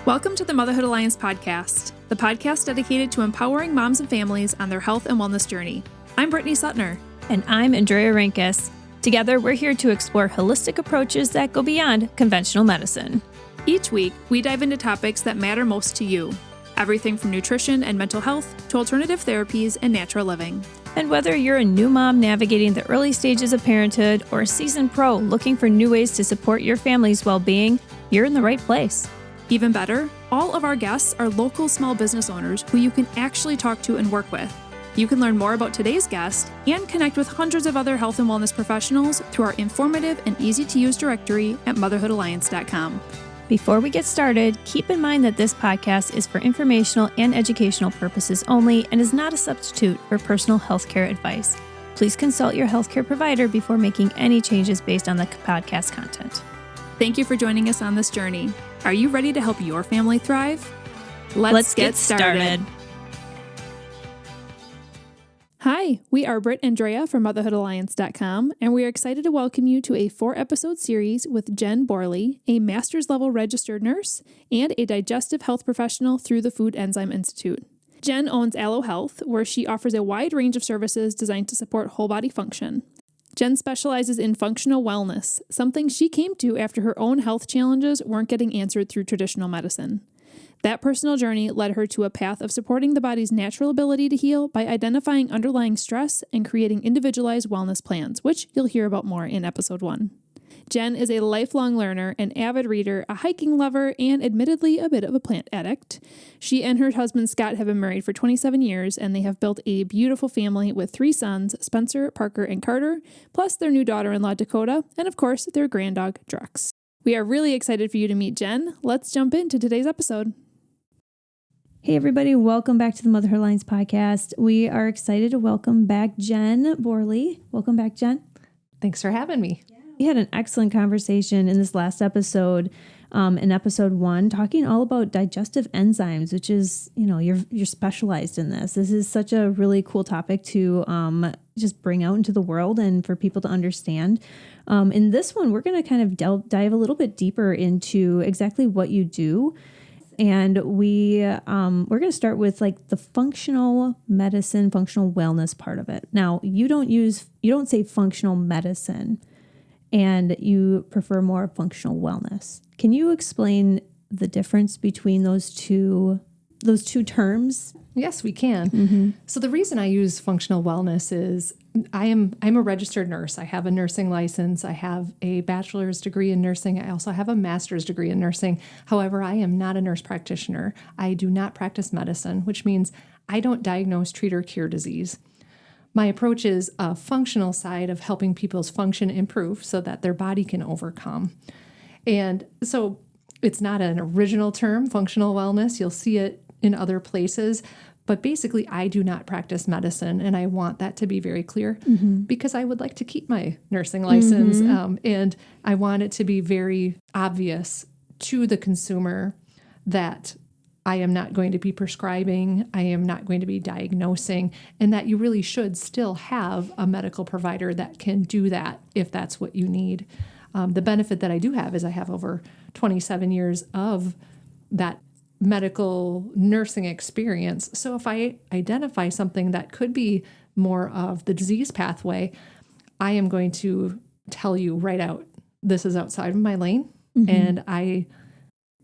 Welcome to the Motherhood Alliance podcast, the podcast dedicated to empowering moms and families on their health and wellness journey. I'm Brittany Suttner. And I'm Andrea Rinkus. Together, we're here to explore holistic approaches that go beyond conventional medicine. Each week, we dive into topics that matter most to you. Everything from nutrition and mental health to alternative therapies and natural living. And whether you're a new mom navigating the early stages of parenthood or a seasoned pro looking for new ways to support your family's well-being, you're in the right place. Even better, all of our guests are local small business owners who you can actually talk to and work with. You can learn more about today's guest and connect with hundreds of other health and wellness professionals through our informative and easy-to-use directory at motherhoodalliance.com. Before we get started, keep in mind that this podcast is for informational and educational purposes only and is not a substitute for personal healthcare advice. Please consult your healthcare provider before making any changes based on the podcast content. Thank you for joining us on this journey. Are you ready to help your family thrive? Let's get started. Hi, we are Britt and Drea from motherhoodalliance.com, and we are excited to welcome you to a 4-episode series with Jen Borley, a master's level registered nurse and a digestive health professional through the Food Enzyme Institute. Jen owns Alo Health, where she offers a wide range of services designed to support whole body function. Jen specializes in functional wellness, something she came to after her own health challenges weren't getting answered through traditional medicine. That personal journey led her to a path of supporting the body's natural ability to heal by identifying underlying stress and creating individualized wellness plans, which you'll hear about more in episode 1. Jen is a lifelong learner, an avid reader, a hiking lover, and admittedly a bit of a plant addict. She and her husband Scott have been married for 27 years, and they have built a beautiful family with 3 sons, Spencer, Parker, and Carter, plus their new daughter-in-law Dakota, and of course, their granddog Drex. We are really excited for you to meet Jen. Let's jump into today's episode. Hey everybody, welcome back to the Motherhood Alliance podcast. We are excited to welcome back Jen Borley. Welcome back, Jen. Thanks for having me. We had an excellent conversation in this last episode, in episode 1, talking all about digestive enzymes, which is, you're specialized in this. This is such a really cool topic to just bring out into the world and for people to understand. In this one, we're going to kind of dive a little bit deeper into exactly what you do. And we're going to start with like the functional medicine, functional wellness part of it. Now, you don't say functional medicine, and you prefer more functional wellness. Can you explain the difference between those two terms? Yes, we can. Mm-hmm. So the reason I use functional wellness is I'm a registered nurse. I have a nursing license. I have a bachelor's degree in nursing. I also have a master's degree in nursing. However, I am not a nurse practitioner. I do not practice medicine, which means I don't diagnose, treat, or cure disease. My approach is a functional side of helping people's function improve so that their body can overcome. And so it's not an original term, functional wellness. You'll see it in other places. But basically, I do not practice medicine, and I want that to be very clear because I would like to keep my nursing license, and I want it to be very obvious to the consumer that I am not going to be prescribing, I am not going to be diagnosing, and that you really should still have a medical provider that can do that if that's what you need. The benefit that I do have is I have over 27 years of that medical nursing experience. So if I identify something that could be more of the disease pathway, I am going to tell you right out, this is outside of my lane, and I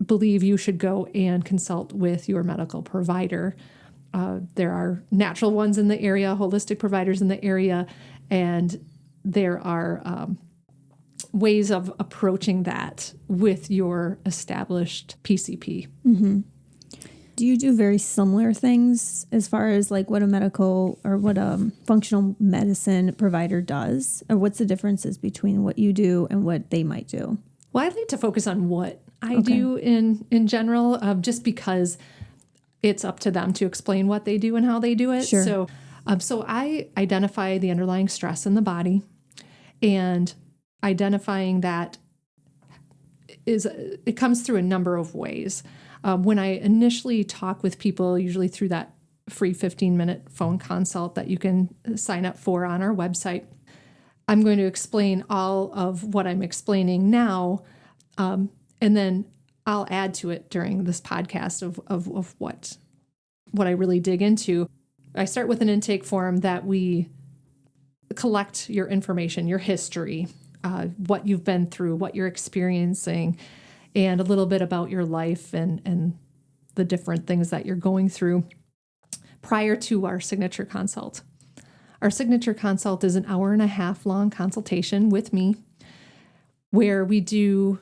believe you should go and consult with your medical provider. There are natural ones in the area, holistic providers in the area, and there are ways of approaching that with your established PCP. Mm-hmm. Do you do very similar things as far as like what a medical or what a functional medicine provider does? Or what's the differences between what you do and what they might do? Well, I'd like to focus on what I do in general, just because it's up to them to explain what they do and how they do it. Sure. So I identify the underlying stress in the body, and identifying that it comes through a number of ways. When I initially talk with people, usually through that free 15-minute phone consult that you can sign up for on our website, I'm going to explain all of what I'm explaining now, and then I'll add to it during this podcast of what I really dig into. I start with an intake form that we collect your information, your history, what you've been through, what you're experiencing, and a little bit about your life and the different things that you're going through prior to our signature consult. Our signature consult is an 1.5 hour long consultation with me where we do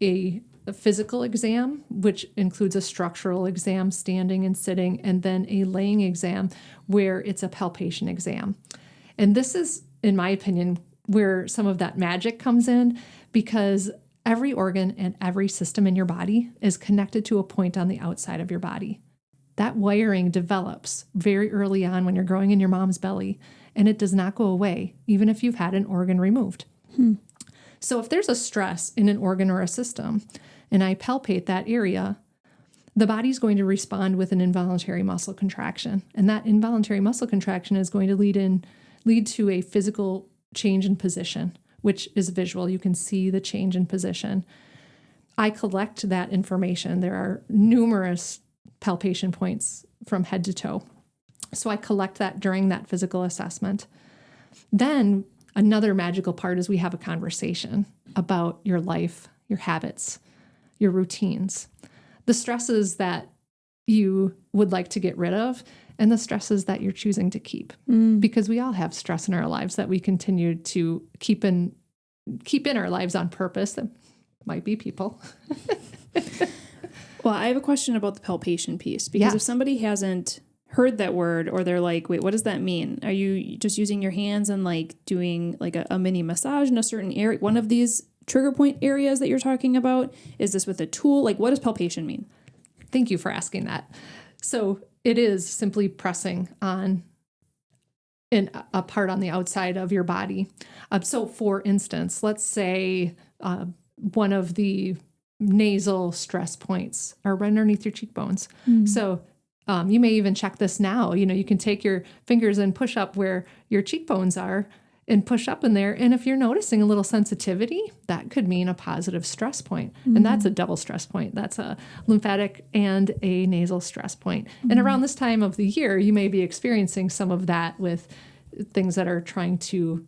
a physical exam, which includes a structural exam, standing and sitting, and then a laying exam where it's a palpation exam. And this is, in my opinion, where some of that magic comes in, because every organ and every system in your body is connected to a point on the outside of your body. That wiring develops very early on when you're growing in your mom's belly, and it does not go away, even if you've had an organ removed. So if there's a stress in an organ or a system, and I palpate that area, the body's going to respond with an involuntary muscle contraction. And that involuntary muscle contraction is going to lead to a physical change in position, which is visual. You can see the change in position. I collect that information. There are numerous palpation points from head to toe. So I collect that during that physical assessment. Then another magical part is we have a conversation about your life, your habits, your routines, the stresses that you would like to get rid of, and the stresses that you're choosing to keep. Because we all have stress in our lives that we continue to keep in our lives on purpose. That might be people. Well, I have a question about the palpation piece, because if somebody hasn't heard that word, or they're like, wait, what does that mean? Are you just using your hands and like doing like a mini massage in a certain area? One of these trigger point areas that you're talking about? Is this with a tool? Like, what does palpation mean? Thank you for asking that. So it is simply pressing on a part on the outside of your body. So for instance, let's say one of the nasal stress points are right underneath your cheekbones. So you may even check this now. You can take your fingers and push up where your cheekbones are and push up in there. And if you're noticing a little sensitivity, that could mean a positive stress point. And that's a double stress point. That's a lymphatic and a nasal stress point. And around this time of the year, you may be experiencing some of that with things that are trying to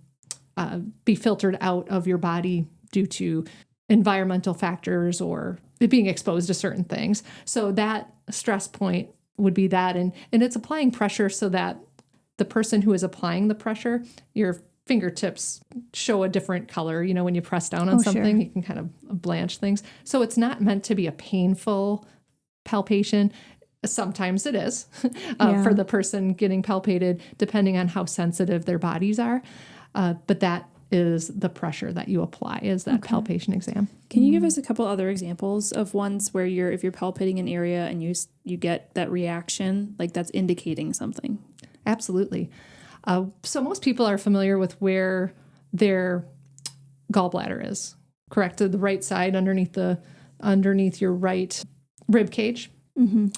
be filtered out of your body due to environmental factors or being exposed to certain things. So that stress point would be that. And it's applying pressure so that the person who is applying the pressure, your fingertips show a different color. When you press down on something, you can kind of blanch things. So it's not meant to be a painful palpation. Sometimes it is for the person getting palpated, depending on how sensitive their bodies are. But that is the pressure that you apply, is that palpation exam. Can you give us a couple other examples of ones where if you're palpating an area and you get that reaction, like that's indicating something? Absolutely. So most people are familiar with where their gallbladder is, correct? To the right side underneath your right rib cage.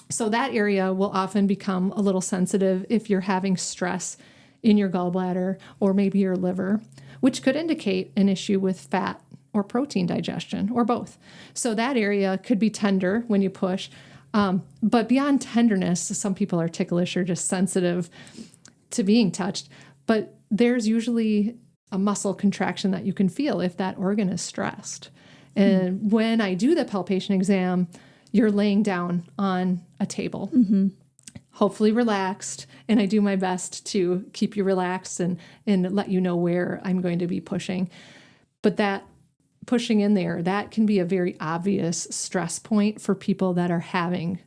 So that area will often become a little sensitive if you're having stress in your gallbladder or maybe your liver, which could indicate an issue with fat or protein digestion or both. So that area could be tender when you push. But beyond tenderness, some people are ticklish or just sensitive to being touched. But there's usually a muscle contraction that you can feel if that organ is stressed. And when I do the palpation exam, you're laying down on a table, hopefully relaxed. And I do my best to keep you relaxed and let you know where I'm going to be pushing. But that pushing in there, that can be a very obvious stress point for people that are having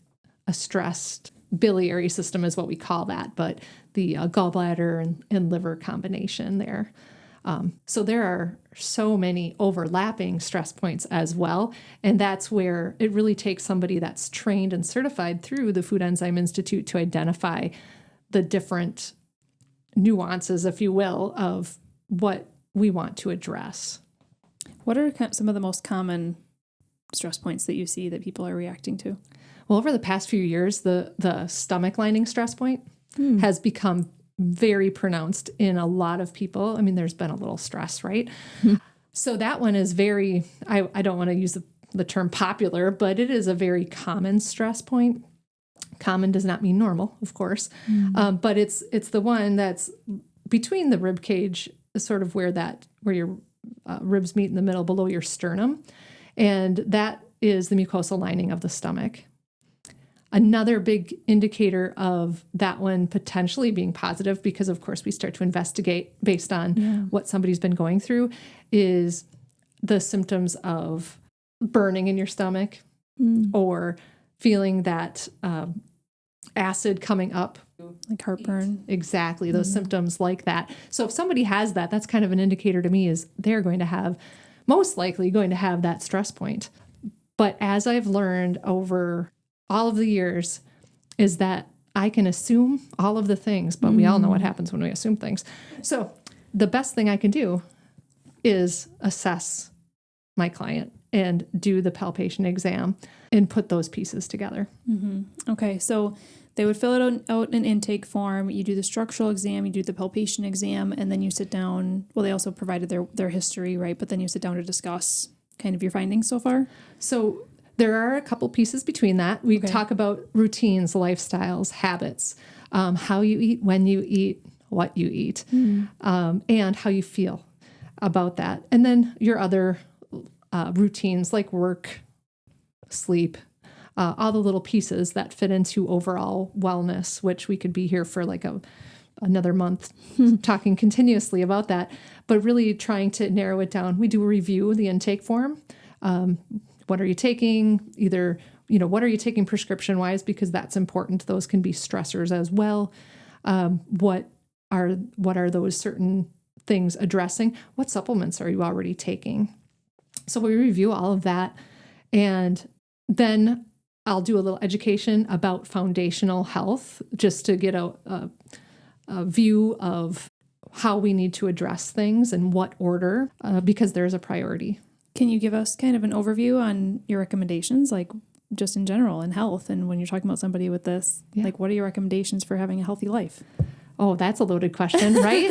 a stressed biliary system is what we call that, but the gallbladder and liver combination there. So there are so many overlapping stress points as well. And that's where it really takes somebody that's trained and certified through the Food Enzyme Institute to identify the different nuances, if you will, of what we want to address. What are some of the most common stress points that you see that people are reacting to? Well, over the past few years, the stomach lining stress point has become very pronounced in a lot of people. I mean, there's been a little stress, right? So that one is very, I don't want to use the the term popular, but it is a very common stress point. Common does not mean normal, of course, but it's the one that's between the rib cage, sort of where your ribs meet in the middle below your sternum, and that is the mucosal lining of the stomach. Another big indicator of that one potentially being positive, because of course we start to investigate based on what somebody's been going through, is the symptoms of burning in your stomach or feeling that acid coming up. Like heartburn. Exactly. Those symptoms like that. So if somebody has that, that's kind of an indicator to me is they're most likely going to have that stress point. But as I've learned over all of the years is that I can assume all of the things, but we all know what happens when we assume things. So the best thing I can do is assess my client and do the palpation exam and put those pieces together. Okay, so they would fill it out an intake form. You do the structural exam, you do the palpation exam, and then you sit down. Well, they also provided their history, right? But then you sit down to discuss kind of your findings so far. So there are a couple pieces between that. We talk about routines, lifestyles, habits, how you eat, when you eat, what you eat, and how you feel about that. And then your other routines like work, sleep, all the little pieces that fit into overall wellness, which we could be here for like another month talking continuously about that, but really trying to narrow it down. We do a review of the intake form. What are you taking? Either, what are you taking prescription wise? Because that's important. Those can be stressors as well. What are those certain things addressing? What supplements are you already taking? So we review all of that. And then I'll do a little education about foundational health, just to get a view of how we need to address things and what order, because there's a priority. Can you give us kind of an overview on your recommendations, like just in general in health? And when you're talking about somebody with this, like what are your recommendations for having a healthy life? Oh, that's a loaded question, right?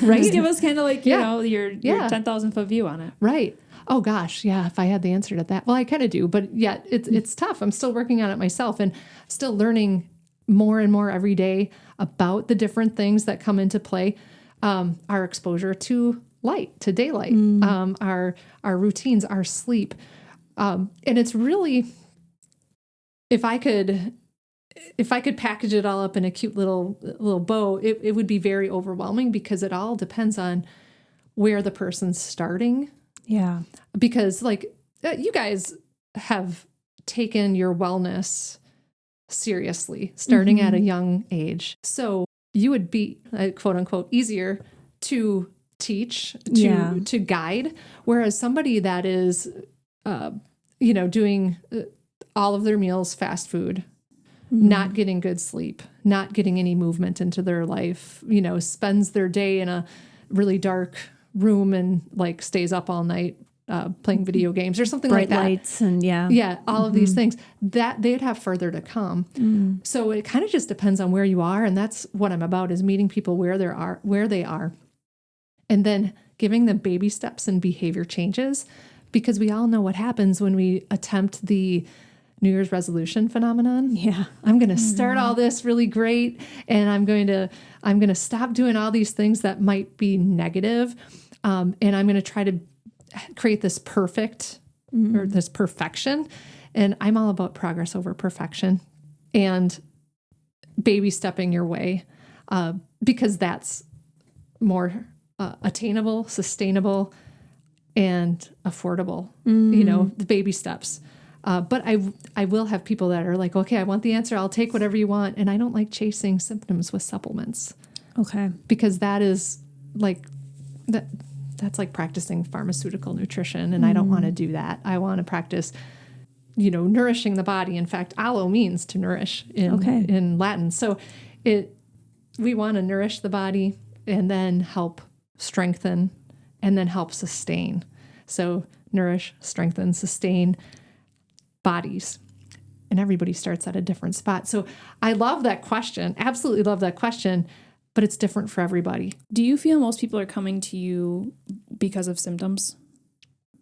Right. Just give us kind of like, your 10,000 foot view on it. Right. Oh gosh. Yeah. If I had the answer to that, well, I kind of do, but yeah, it's tough. I'm still working on it myself and still learning more and more every day about the different things that come into play. Our exposure to light, to daylight, our routines, our sleep. And it's really, if I could package it all up in a cute little bow, it would be very overwhelming because it all depends on where the person's starting. Yeah. Because you guys have taken your wellness seriously, starting at a young age. So you would be quote unquote easier to teach, to guide. Whereas somebody that is, doing all of their meals, fast food, not getting good sleep, not getting any movement into their life, spends their day in a really dark room and stays up all night playing video games or something like that. Bright lights and all of these things that they'd have further to come. So it kind of just depends on where you are, and that's what I'm about, is meeting people where they are, and then giving them baby steps and behavior changes, because we all know what happens when we attempt the New Year's resolution phenomenon. Yeah. I'm going to start all this really great, and I'm going to stop doing all these things that might be negative. And I'm going to try to create this perfect or this perfection. And I'm all about progress over perfection and baby stepping your way, because that's more attainable, sustainable, and affordable, the baby steps. But I will have people that are like, okay, I want the answer. I'll take whatever you want. And I don't like chasing symptoms with supplements. Okay. Because that is that's like practicing pharmaceutical nutrition. And I don't want to do that. I want to practice, nourishing the body. In fact, alo means to nourish in Latin. So we want to nourish the body and then help strengthen and then help sustain. So nourish, strengthen, sustain bodies. And everybody starts at a different spot. So I love that question. Absolutely love that question, but it's different for everybody. Do you feel most people are coming to you because of symptoms?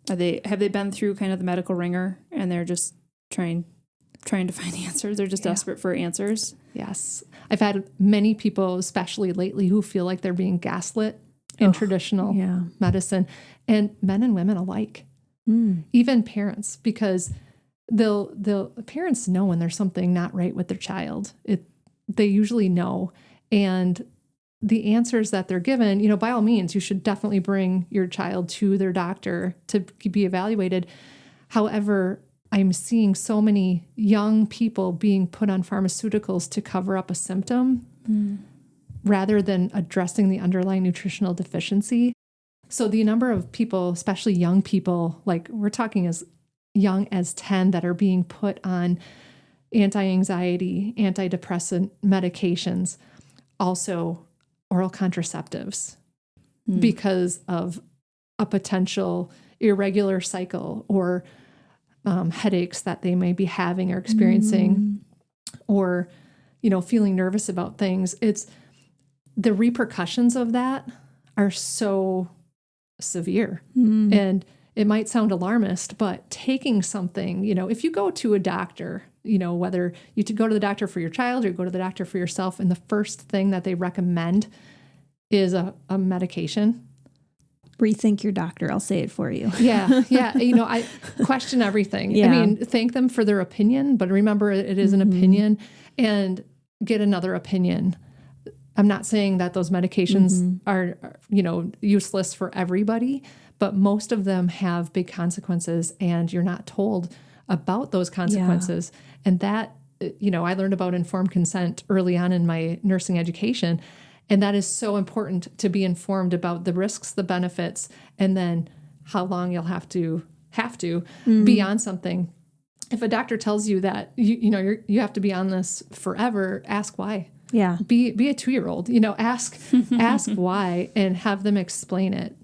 Have they been through kind of the medical ringer and they're just trying to find answers? They're just desperate for answers. Yes. I've had many people, especially lately, who feel like they're being gaslit in traditional medicine, and men and women alike, even parents, because parents know when there's something not right with their child. They usually know. And the answers that they're given, by all means, you should definitely bring your child to their doctor to be evaluated. However, I'm seeing so many young people being put on pharmaceuticals to cover up a symptom rather than addressing the underlying nutritional deficiency. So the number of people, especially young people, like we're talking as young as 10, that are being put on anti-anxiety, antidepressant medications, also oral contraceptives, because of a potential irregular cycle or headaches that they may be having or experiencing, or, feeling nervous about things. It's the repercussions of that are so severe. And it might sound alarmist, but taking something, if you go to a doctor, whether you go to the doctor for your child or you go to the doctor for yourself, and the first thing that they recommend is a medication. Rethink your doctor. I'll say it for you. Yeah. I question everything. Yeah. I mean, thank them for their opinion, but remember it is an opinion, and get another opinion. I'm not saying that those medications are, useless for everybody, but most of them have big consequences, and you're not told about those consequences. Yeah. And that, I learned about informed consent early on in my nursing education. And that is so important, to be informed about the risks, the benefits, and then how long you'll have to be on something. If a doctor tells you that you have to be on this forever, ask why. Yeah. Be a 2-year-old, ask why, and have them explain it.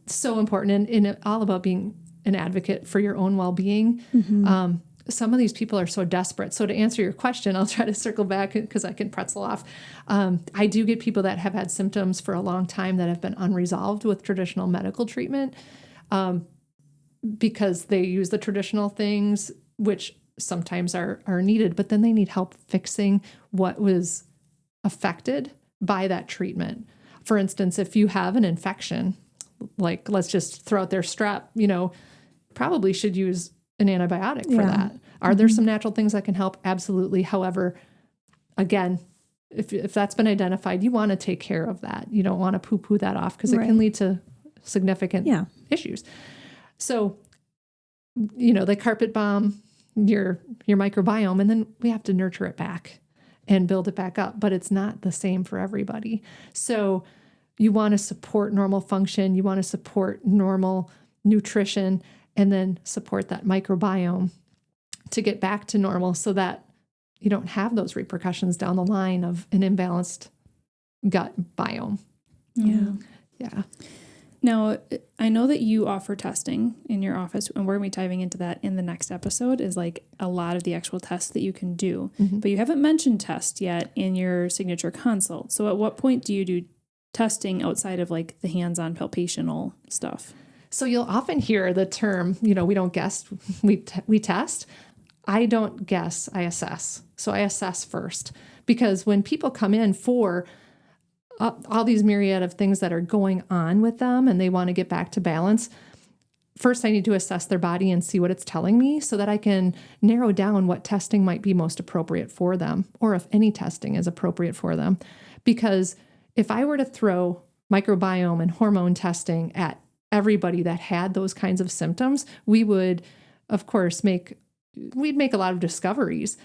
So important, and it's all about being an advocate for your own well-being. Some of these people are so desperate. So to answer your question, I'll try to circle back because I can pretzel off. I do get people that have had symptoms for a long time that have been unresolved with traditional medical treatment, because they use the traditional things, which sometimes are needed, but then they need help fixing what was affected by that treatment. For instance, if you have an infection, like let's just throw out their strep, probably should use an antibiotic for that. Are there some natural things that can help? Absolutely. However, again, if that's been identified, you want to take care of that. You don't want to poo-poo that off, because it can lead to significant issues. So, they carpet bomb your microbiome, and then we have to nurture it back and build it back up. But it's not the same for everybody. So you want to support normal function. You want to support normal nutrition, and then support that microbiome to get back to normal, so that you don't have those repercussions down the line of an imbalanced gut biome. Yeah. Now, I know that you offer testing in your office, and we're going to be diving into that in the next episode, is like a lot of the actual tests that you can do. But you haven't mentioned tests yet in your signature consult. So at what point do you do testing outside of like the hands-on palpational stuff? So you'll often hear the term, we don't guess, we test. I don't guess, I assess. So I assess first, because when people come in for all these myriad of things that are going on with them and they want to get back to balance, first I need to assess their body and see what it's telling me, so that I can narrow down what testing might be most appropriate for them, or if any testing is appropriate for them. Because if I were to throw microbiome and hormone testing at everybody that had those kinds of symptoms, we would, of course, make a lot of discoveries,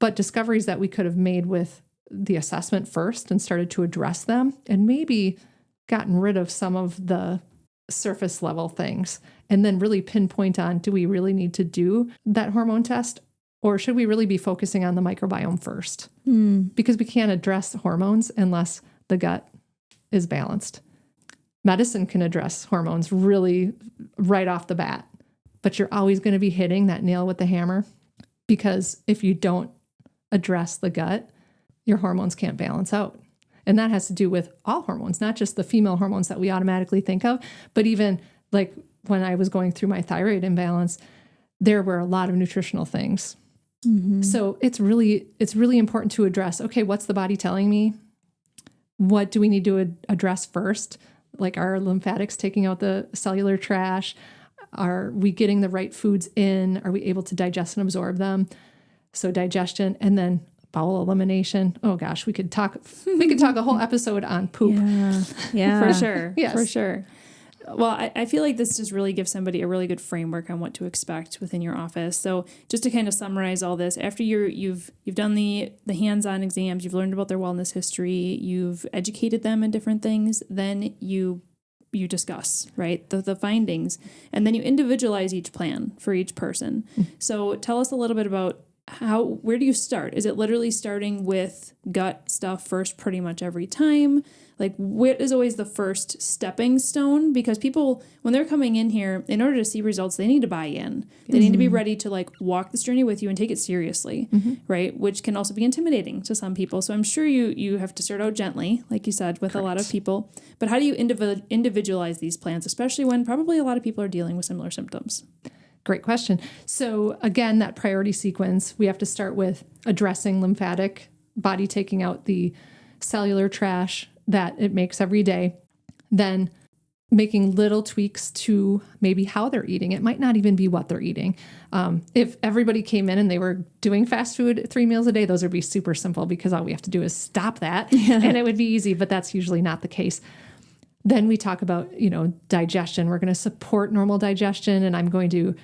but discoveries that we could have made with the assessment first and started to address them, and maybe gotten rid of some of the surface level things, and then really pinpoint on, do we really need to do that hormone test, or should we really be focusing on the microbiome first? Because we can't address hormones unless the gut is balanced. Medicine can address hormones really right off the bat, but you're always going to be hitting that nail with the hammer, because if you don't address the gut, your hormones can't balance out. And that has to do with all hormones, not just the female hormones that we automatically think of, but even like when I was going through my thyroid imbalance, there were a lot of nutritional things. So it's really important to address, okay, what's the body telling me? What do we need to address first? Like, are lymphatics taking out the cellular trash? Are we getting the right foods in? Are we able to digest and absorb them? So digestion, and then bowel elimination. Oh gosh, we could talk a whole episode on poop. Yeah. For sure. Yes. For sure. Well, I feel like this just really gives somebody a really good framework on what to expect within your office. So just to kind of summarize all this, after you've done the hands-on exams, you've learned about their wellness history, you've educated them in different things, then you discuss, right, the findings, and then you individualize each plan for each person. So tell us a little bit about where do you start? Is it literally starting with gut stuff first pretty much every time? Like, what is always the first stepping stone? Because people, when they're coming in here, in order to see results, they need to buy in. They need to be ready to like walk this journey with you and take it seriously, right? Which can also be intimidating to some people. So I'm sure you have to start out gently, like you said, with a lot of people. But how do you individualize these plans, especially when probably a lot of people are dealing with similar symptoms? Great question. So again, that priority sequence, we have to start with addressing lymphatic, body taking out the cellular trash that it makes every day, then making little tweaks to maybe how they're eating. It might not even be what they're eating. If everybody came in and they were doing fast food 3 meals a day, those would be super simple because all we have to do is stop that and it would be easy, but that's usually not the case. Then we talk about, digestion. We're going to support normal digestion, and I'm going to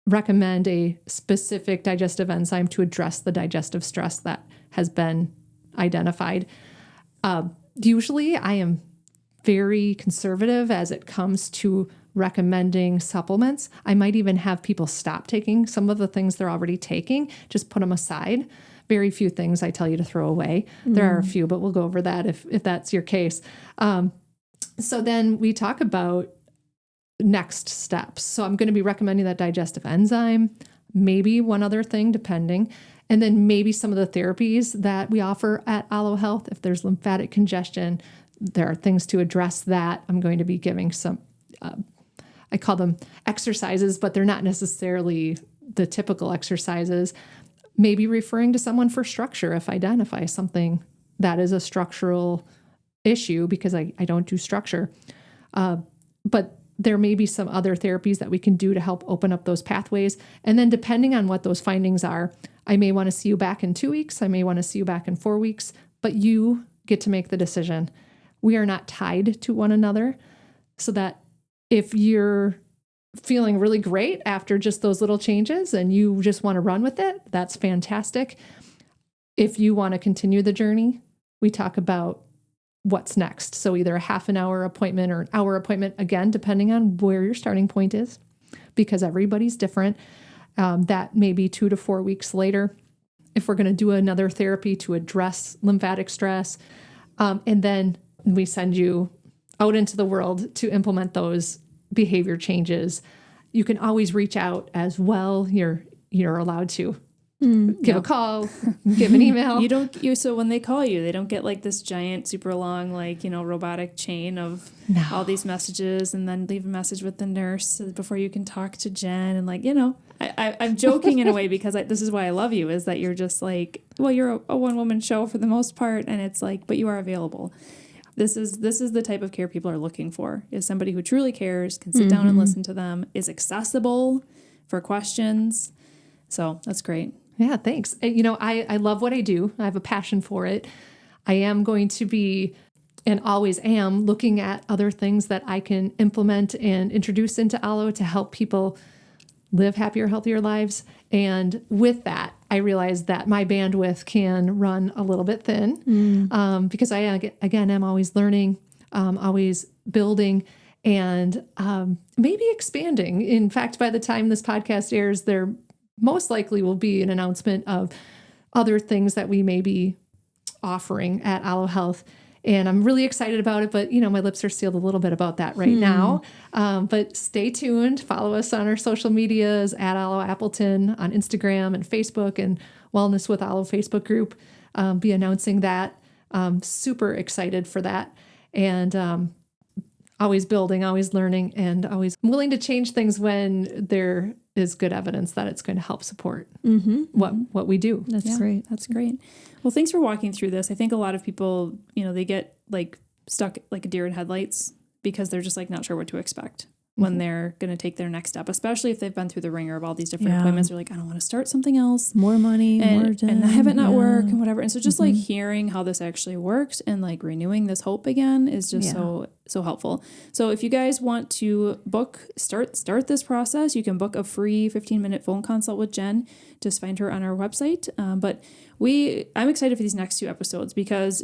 recommend a specific digestive enzyme to address the digestive stress that has been identified. Usually I am very conservative as it comes to recommending supplements. I might even have people stop taking some of the things they're already taking, just put them aside. Very few things I tell you to throw away. There are a few, but we'll go over that if that's your case. So then we talk about next steps. So I'm going to be recommending that digestive enzyme, maybe one other thing, depending. And then maybe some of the therapies that we offer at Alo Health. If there's lymphatic congestion, there are things to address that. I'm going to be giving some, I call them exercises, but they're not necessarily the typical exercises. Maybe referring to someone for structure if I identify something that is a structural issue, because I don't do structure. But there may be some other therapies that we can do to help open up those pathways. And then depending on what those findings are, I may want to see you back in 2 weeks. I may want to see you back in 4 weeks, but you get to make the decision. We are not tied to one another, so that if you're feeling really great after just those little changes and you just want to run with it, that's fantastic. If you want to continue the journey, we talk about what's next. So either a half an hour appointment or an hour appointment, again, depending on where your starting point is, because everybody's different. That may be 2 to 4 weeks later, if we're going to do another therapy to address lymphatic stress. And then we send you out into the world to implement those behavior changes. You can always reach out as well. You're allowed to give a call, give an email. So when they call you, they don't get like this giant, super long, robotic chain of all these messages, and then leave a message with the nurse before you can talk to Jen. And I'm joking in a way because this is why I love you, is that you're just like, well, you're a one-woman show for the most part. And it's like, but you are available. This is the type of care people are looking for, is somebody who truly cares, can sit down and listen to them, is accessible for questions. So that's great. Yeah, thanks. I love what I do. I have a passion for it. I am going to be, and always am, looking at other things that I can implement and introduce into Alo to help people live happier, healthier lives. And with that, I realize that my bandwidth can run a little bit thin because I, again, am always learning, always building, and maybe expanding. In fact, by the time this podcast airs, there most likely will be an announcement of other things that we may be offering at Alo Health. And I'm really excited about it, but my lips are sealed a little bit about that right now. But stay tuned. Follow us on our social medias at Alo Appleton on Instagram and Facebook, and Wellness with Alo Facebook group. Be announcing that. Super excited for that. And always building, always learning, and always willing to change things when there is good evidence that it's going to help support what we do. That's great. That's great. Well, thanks for walking through this. I think a lot of people, they get like stuck like a deer in headlights because they're just like not sure what to expect when they're going to take their next step, especially if they've been through the ringer of all these different appointments. They're like, I don't want to start something else. More money, and have it not work and whatever. And so just like hearing how this actually works and like renewing this hope again is just so helpful. So if you guys want to start this process, you can book a free 15-minute phone consult with Jen. Just find her on our website. But I'm excited for these next 2 episodes because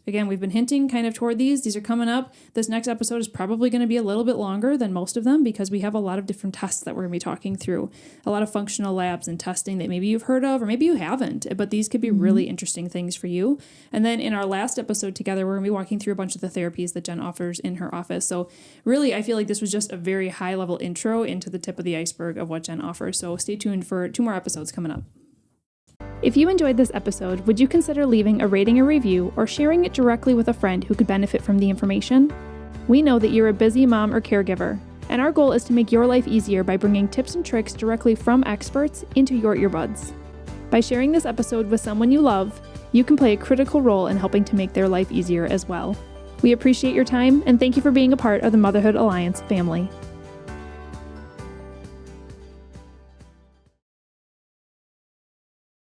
we've been hinting kind of toward these. These are coming up. This next episode is probably going to be a little bit longer than most of them because we have a lot of different tests that we're going to be talking through, a lot of functional labs and testing that maybe you've heard of or maybe you haven't, but these could be really interesting things for you. And then in our last episode together, we're going to be walking through a bunch of the therapies that Jen offers in her office. So really, I feel like this was just a very high level intro into the tip of the iceberg of what Jen offers. So stay tuned for 2 more episodes coming up. If you enjoyed this episode, would you consider leaving a rating or review or sharing it directly with a friend who could benefit from the information? We know that you're a busy mom or caregiver, and our goal is to make your life easier by bringing tips and tricks directly from experts into your earbuds. By sharing this episode with someone you love, you can play a critical role in helping to make their life easier as well. We appreciate your time and thank you for being a part of the Motherhood Alliance family.